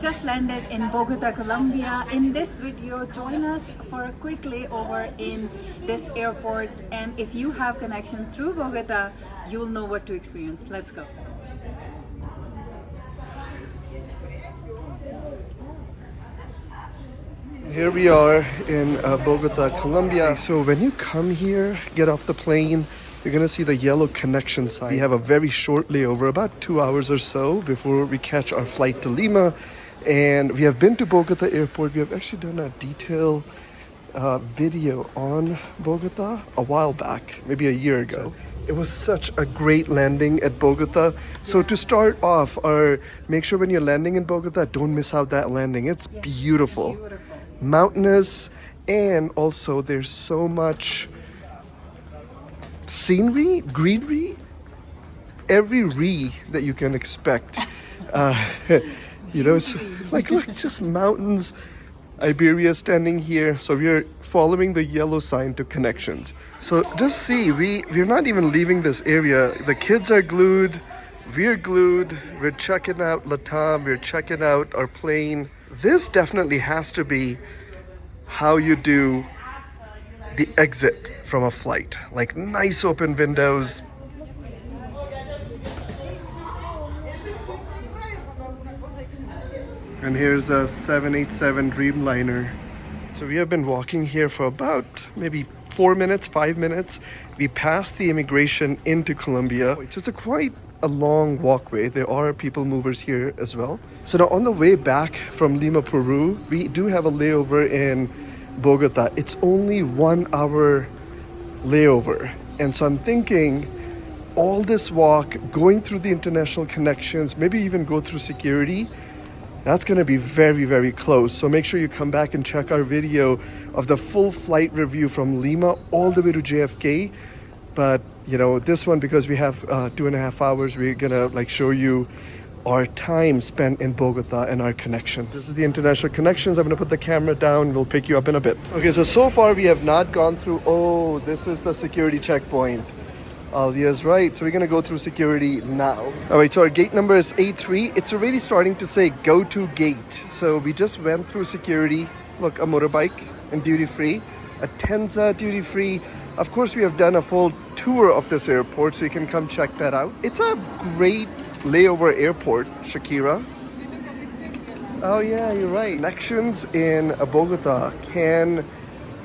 just landed in Bogota, Colombia. In this video, join us for a quick layover in this airport, and if you have connection through Bogota, you'll know what to experience. Let's go. Here we are in Bogota, Colombia. So when you come here, get off the plane, you're gonna see the yellow connection sign. We have a very short layover, about 2 hours or so before we catch our flight to Lima. And we have been to Bogota airport. We have actually done a detailed video on Bogota a while back, maybe a year ago. It was such a great landing at Bogota. So to start off, make sure when you're landing in Bogota, don't miss out that landing. It's beautiful. Mountainous, and also there's so much scenery, greenery, every that you can expect. You know, it's like look, just mountains. Iberia standing here, so we're following the yellow sign to connections. So just see, we're not even leaving this area. The kids are glued, we're glued, we're checking out Latam, we're checking out our plane. This definitely has to be how you do the exit from a flight. Like nice open windows. And here's a 787 Dreamliner. So we have been walking here for about maybe 4 minutes, 5 minutes. We passed the immigration into Colombia. So it's quite a long walkway. There are people movers here as well. So now on the way back from Lima, Peru, we do have a layover in Bogota. It's only 1 hour layover. And so I'm thinking all this walk, going through the international connections, maybe even go through security, that's going to be very, very close. So make sure you come back and check our video of the full flight review from Lima all the way to JFK. But, you know, this one, because we have 2.5 hours, we're going to show you our time spent in Bogota and our connection. This is the international connections. I'm going to put the camera down. We'll pick you up in a bit. Okay, so far we have not gone through. Oh, this is the security checkpoint. Alia's right. So we're going to go through security now. All right, so our gate number is A3. It's already starting to say go to gate. So we just went through security. Look, a motorbike and duty free, a Tenza duty free. Of course, we have done a full tour of this airport, so you can come check that out. It's a great layover airport, Shakira. Oh yeah, you're right. Connections in Bogota can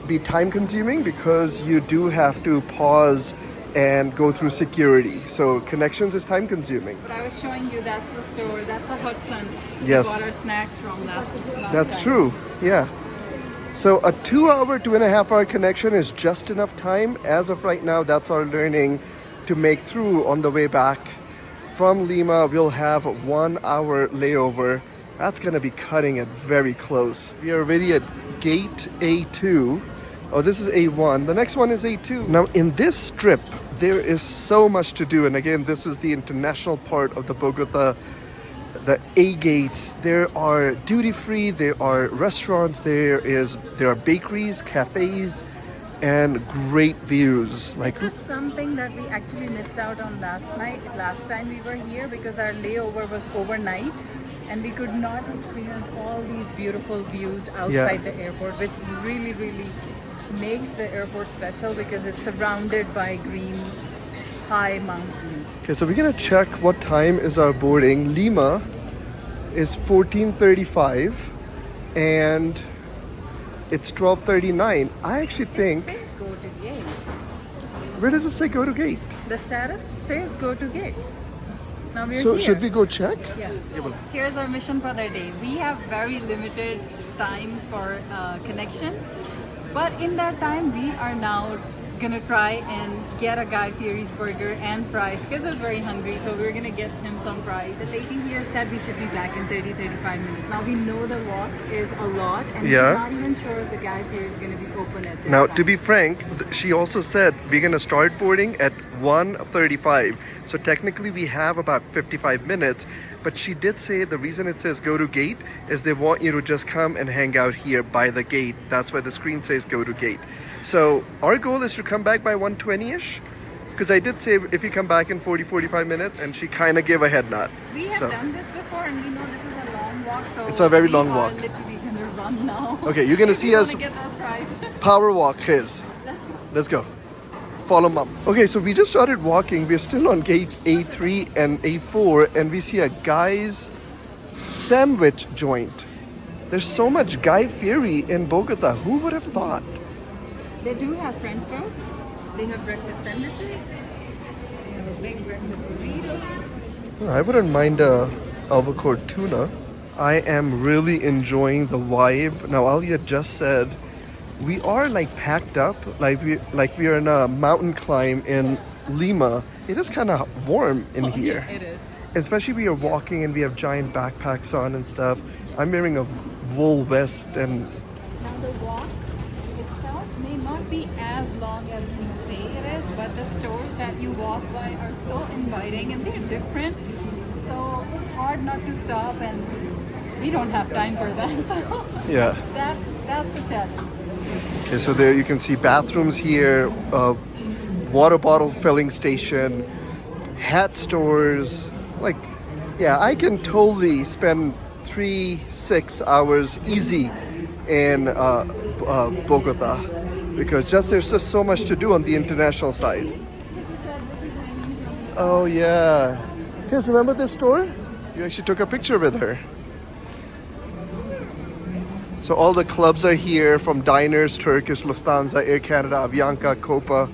be time consuming because you do have to pause and go through security. So connections is time consuming. But I was showing you, that's the store, that's the Hudson. Yes. We bought our snacks from last That's time. true, yeah. So a 2 hour, 2.5 hour connection is just enough time. As of right now, that's our learning to make through on the way back. From Lima, we'll have a 1 hour layover. That's gonna be cutting it very close. We are already at gate A2. Oh, this is A1. The next one is A2. Now in this strip, there is so much to do. And again, this is the international part of the Bogota, the A gates. There are duty free, there are restaurants, there are bakeries, cafes, and great views. This is something that we actually missed out on last time we were here, because our layover was overnight and we could not experience all these beautiful views outside the airport, which really, really makes the airport special because it's surrounded by green, high mountains. Okay, so we're gonna check what time is our boarding. Lima is 14:35 and it's 12:39. I actually think... It says go to gate. Where does it say go to gate? The status says go to gate. Now we're So here. should we go check? Yeah. Here's our mission for the day. We have very limited time for connection, but in that time we are now gonna try and get a Guy Fieri's burger and fries. Because is very hungry, so we're gonna get him some fries. The lady here said we should be back in 30-35 minutes. Now we know the walk is a lot, and we're not even sure if the Guy Fieri is gonna be open at this Now, time. to be frank, she also said we're gonna start boarding at 1:35. So technically we have about 55 minutes. But she did say the reason it says go to gate is they want you to just come and hang out here by the gate. That's why the screen says go to gate. So our goal is to come back by 1:20ish. Because I did say if you come back in 40-45 minutes, and she kind of gave a head nod. We have done this before, and we know this is a long walk. walk, so It's a very long we walk. are literally gonna run now. Okay, you're gonna If see you us wanna get those fries. power walk his. Let's go. Follow mom. Okay, so we just started walking. We're still on gate A3 and A4, and we see a guy's sandwich joint. There's so much Guy Fieri in Bogota. Who would have thought? They do have French toast. They have breakfast sandwiches. They have a big breakfast burrito. I wouldn't mind a albacore tuna. I am really enjoying the vibe. Now, Alia just said we are like packed up, like we are in a mountain climb in Lima. It is kind of warm in here. It is. Especially we are walking and we have giant backpacks on and stuff. I'm wearing a wool vest and Now the walk itself may not be as long as we say it is, but the stores that you walk by are so inviting and they're different. So it's hard not to stop, and we don't have time for that. So yeah. that's a challenge. Okay, so there you can see bathrooms here, water bottle filling station, hat stores. Like, yeah, I can totally spend 3-6 hours easy in Bogota because there's just so much to do on the international side. Oh yeah, just remember this store? You actually took a picture with her. So all the clubs are here, from Diners, Turkish, Lufthansa, Air Canada, Avianca, Copa.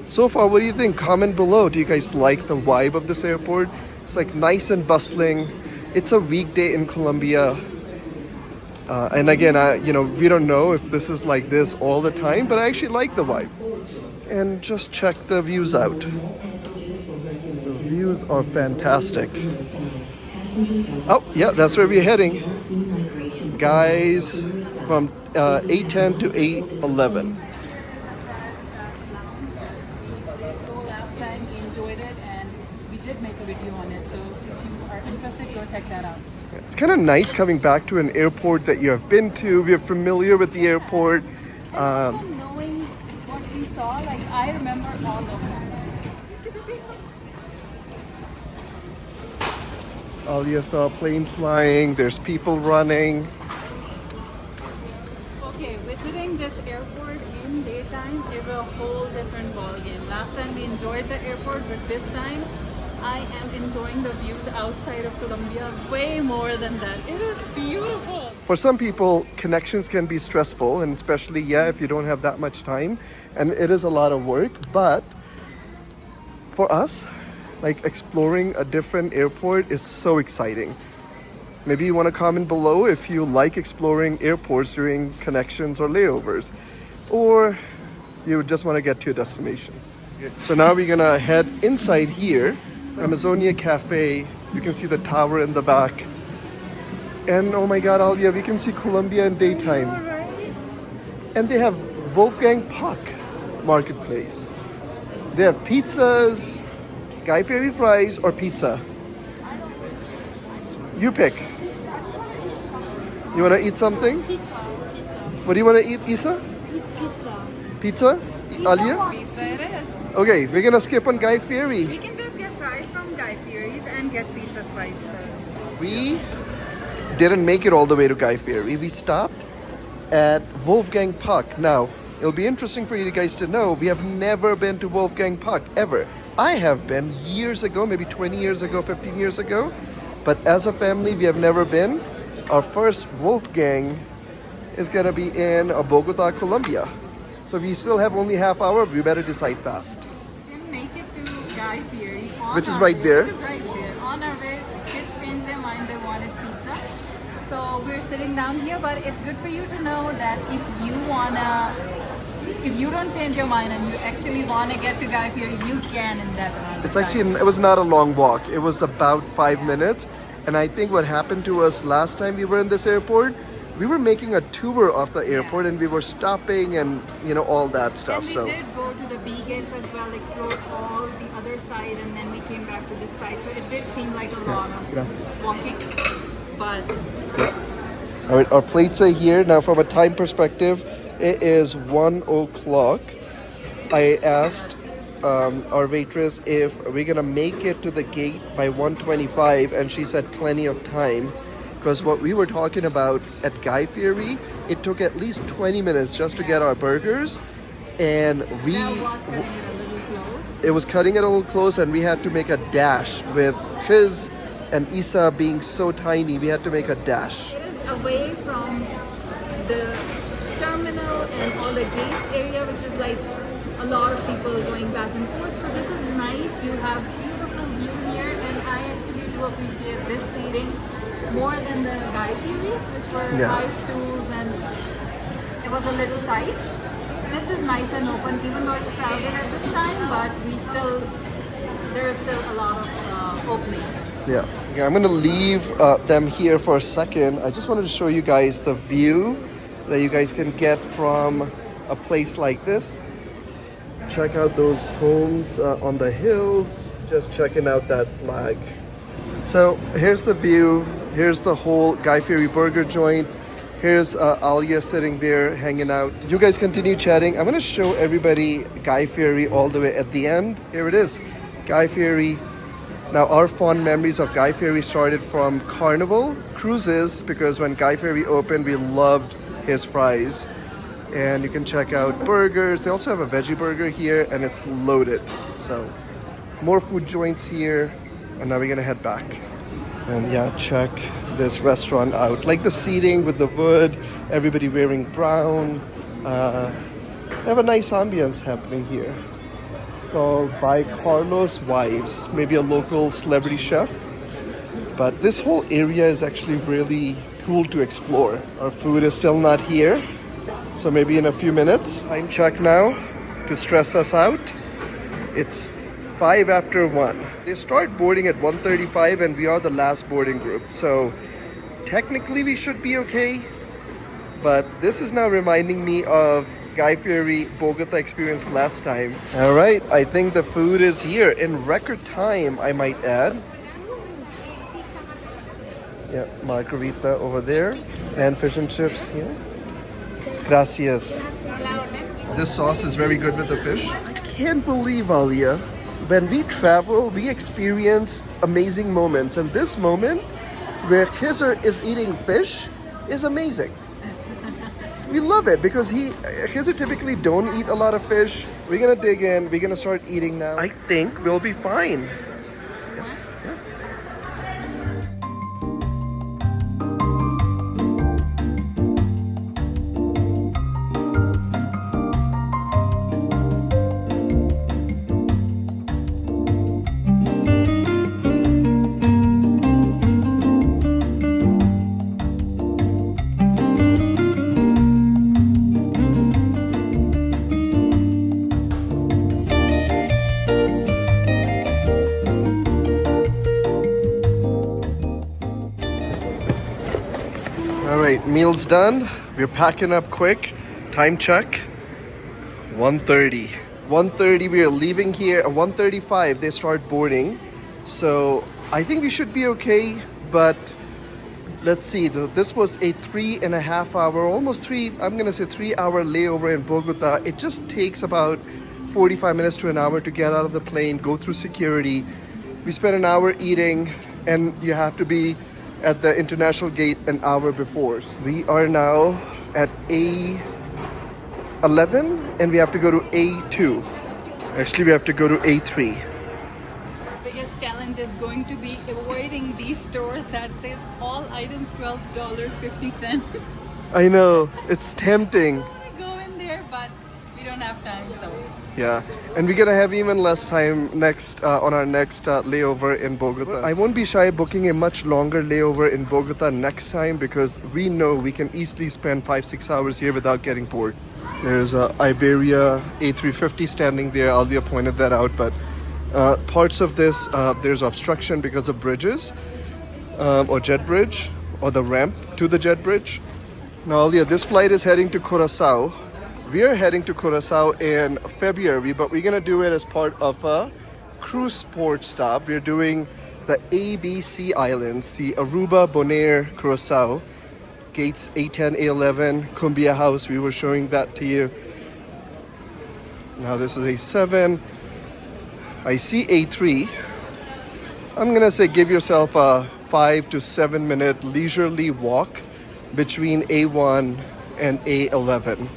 So far, what do you think? Comment below. Do you guys like the vibe of this airport? It's like nice and bustling. It's a weekday in Colombia. And again, we don't know if this is like this all the time, but I actually like the vibe. And just check the views out. The views are fantastic. Oh, yeah, that's where we're heading. Guys, from A10 to A11. Last time we enjoyed it, and we did make a video on it. So if you are interested, go check that out. It's kind of nice coming back to an airport that you have been to. We're familiar with the airport. And also knowing what we saw, like I remember all of them. Alia saw a plane flying. There's people running. Okay, visiting this airport in daytime is a whole different ballgame. Last time we enjoyed the airport, but this time I am enjoying the views outside of Colombia way more than that. It is beautiful. For some people, connections can be stressful, and especially, if you don't have that much time. And it is a lot of work. But for us, like exploring a different airport is so exciting. Maybe you want to comment below if you like exploring airports during connections or layovers, or you just want to get to your destination. So now we're gonna head inside here, Amazonia Cafe. You can see the tower in the back. And oh my God, Alia, we can see Colombia in daytime. And they have Wolfgang Puck Marketplace. They have pizzas, Guy Fieri fries, or pizza. You pick. You want to eat something? Pizza. What do you want to eat, Isa? Pizza. Pizza? Alia? Pizza it is. Okay, we're gonna skip on Guy Fieri. We can just get fries from Guy Fieri's and get pizza slice first. We didn't make it all the way to Guy Fieri. We stopped at Wolfgang Puck. Now, it'll be interesting for you guys to know, we have never been to Wolfgang Puck, ever. I have been years ago, maybe 20 years ago, 15 years ago. But as a family, we have never been. Our first Wolfgang is gonna be in Bogota, Colombia. So we still have only half hour. We better decide fast. Didn't make it to Guy Fieri. On Which is our right way- there. Which is right there. On our way, kids changed their mind. They wanted pizza. So we're sitting down here. But it's good for you to know that if you don't change your mind and you actually want to get to Guy Fieri, you can in that amount. It's actually, it was not a long walk. It was about 5 minutes. And I think what happened to us last time we were in this airport, we were making a tour of the airport and we were stopping and, all that stuff. And we So did go to the B gates as well, explore all the other side, and then we came back to this side. So it did seem like a lot of gracias. walking. But All right, our plates are here. Now, from a time perspective, it is 1 o'clock. I asked our waitress if we're gonna make it to the gate by 1:25, and she said plenty of time. Because what we were talking about at Guy Fieri, it took at least 20 minutes just to get our burgers. And it was cutting it a little close, and we had to make a dash with Khiz and Isa being so tiny. We had to make a dash. It is away from the terminal and all the gates area, which is like a lot of people going back and forth. So this is nice. You have beautiful view here, and I actually do appreciate this seating more than the Guy Fieries, which were high stools and it was a little tight. This is nice and open, even though it's crowded at this time, but there is still a lot of opening. Yeah. Okay, I'm gonna leave them here for a second. I just wanted to show you guys the view that you guys can get from a place like this. Check out those homes on the hills. Just checking out that flag. So here's the view. Here's the whole Guy Fieri burger joint. Here's Alia sitting there hanging out. You guys continue chatting. I'm gonna show everybody Guy Fieri all the way at the end. Here it is, Guy Fieri. Now our fond memories of Guy Fieri started from Carnival Cruises, because when Guy Fieri opened, we loved his fries. And you can check out burgers. They also have a veggie burger here, and it's loaded. So more food joints here, and now we're gonna head back. And yeah, check this restaurant out. Like the seating with the wood, everybody wearing brown. They have a nice ambience happening here. It's called By Carlos Wives, maybe a local celebrity chef. But this whole area is actually really cool to explore. Our food is still not here, so maybe in a few minutes. Time check now to stress us out. It's 5 after 1. They start boarding at 1:35 and we are the last boarding group. So technically we should be okay. But this is now reminding me of Guy Fieri Bogota experience last time. All right, I think the food is here in record time, I might add. Yeah, margarita over there and fish and chips here. Gracias. This sauce is very good with the fish. I can't believe, Alia, when we travel, we experience amazing moments. And this moment where Khizr is eating fish is amazing. We love it because Khizr typically don't eat a lot of fish. We're gonna dig in, we're gonna start eating now. I think we'll be fine. Yes. Yeah. Alright, meal's done. We're packing up quick. Time check. 1:30. 1:30 we are leaving here. At 1:35 they start boarding. So I think we should be okay, but let's see. This was a 3.5 hour, almost 3-hour layover in Bogota. It just takes about 45 minutes to an hour to get out of the plane, go through security. We spent an hour eating, and you have to be at the international gate an hour before. We are now at A11 and we have to go to A2. Actually, we have to go to A3. Biggest challenge is going to be avoiding these stores that says all items $12.50. I know, it's tempting. I want to go in there, but we don't have time, so. Yeah, and we're gonna have even less time next on our next layover in Bogota. I won't be shy booking a much longer layover in Bogota next time because we know we can easily spend 5-6 hours here without getting bored. There's a Iberia A350 standing there. Alia pointed that out, but parts of this there's obstruction because of bridges or jet bridge or the ramp to the jet bridge. Now, Alia, this flight is heading to Curaçao. We are heading to Curaçao in February, but we're gonna do it as part of a cruise port stop. We're doing the ABC Islands, the Aruba, Bonaire, Curaçao. Gates A10, A11, Cumbia House, we were showing that to you. Now this is A7. I see A3. I'm gonna say give yourself a 5 to 7 minute leisurely walk between A1 and A11.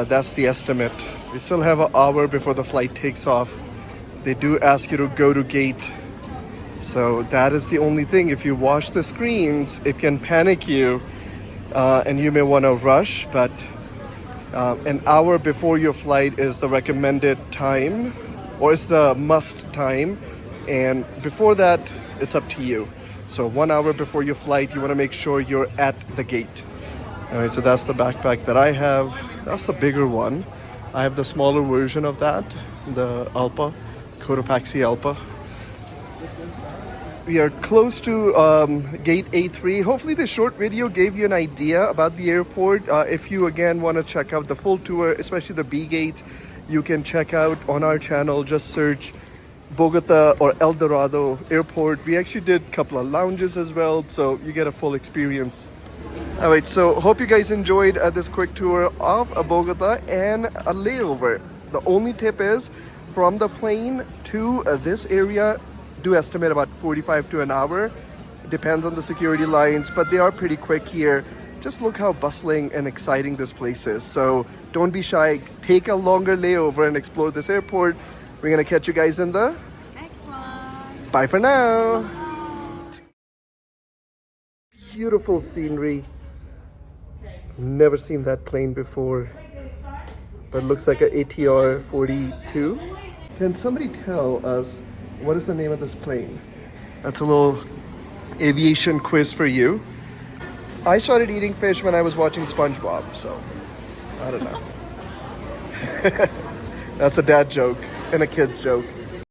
That's the estimate. We still have an hour before the flight takes off. They do ask you to go to gate. So that is the only thing. If you watch the screens, it can panic you and you may want to rush, but an hour before your flight is the recommended time, or it's the must time, and before that it's up to you. So 1 hour before your flight, you want to make sure you're at the gate. All right, so that's the backpack that I have. That's the bigger one. I have the smaller version of that, the Alpa, Cotopaxi Alpa. We are close to gate A3. Hopefully this short video gave you an idea about the airport. If you again want to check out the full tour, especially the B gate, you can check out on our channel. Just search Bogota or El Dorado Airport. We actually did a couple of lounges as well, so you get a full experience. All right, so hope you guys enjoyed this quick tour of Bogota and a layover. The only tip is from the plane to this area, do estimate about 45 to an hour. Depends on the security lines, but they are pretty quick here. Just look how bustling and exciting this place is. So don't be shy. Take a longer layover and explore this airport. We're gonna catch you guys in the Next one. bye for now. Bye. Beautiful scenery. Never seen that plane before, but it looks like a ATR 42. Can somebody tell us what is the name of this plane? That's a little aviation quiz for you. I started eating fish when I was watching SpongeBob, so I don't know. That's a dad joke and a kid's joke.